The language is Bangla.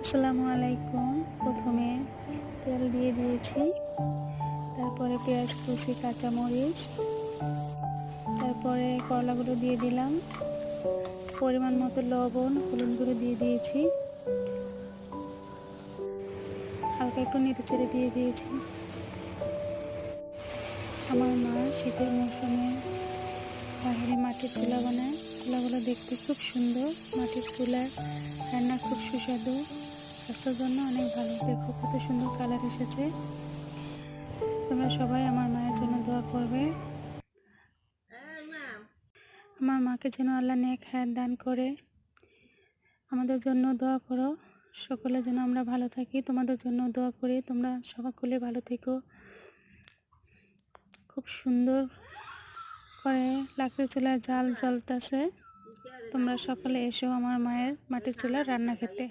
আসসালামু আলাইকুম। প্রথমে তেল দিয়ে দিয়েছি, তারপরে পেঁয়াজ কুচি, কাঁচামরিচ, তারপরে করলাগুলো দিয়ে দিলাম, পরিমাণ মতো লবণ, হলুদ গুঁড়ো দিয়ে দিয়েছি, হালকা একটু নেড়েচেড়ে দিয়ে দিয়েছি। আমার মা শীতের মৌসুমে বাহিরে মাটির চুলা বানায়। চুলাগুলো দেখতে খুব সুন্দর। মাটির চুলার রান্না খুব সুস্বাদু, স্বাস্থ্যের জন্য অনেক ভালো। দেখো কত সুন্দর কালার এসেছে। তোমরা সবাই আমার মায়ের জন্য দোয়া করবে। আমার মাকে যেন আল্লাহ নেক হায়াত দান করে। আমাদের জন্য দোয়া করো, সকলে যেন আমরা ভালো থাকি। তোমাদের জন্য দোয়া করি, তোমরা সকলে ভালো থেকো। খুব সুন্দর করে লাকড়ির চুলায় জাল জ্বলতেছে। তোমরা সকলে এসো আমার মায়ের মাটির চুলায় রান্না খেতে।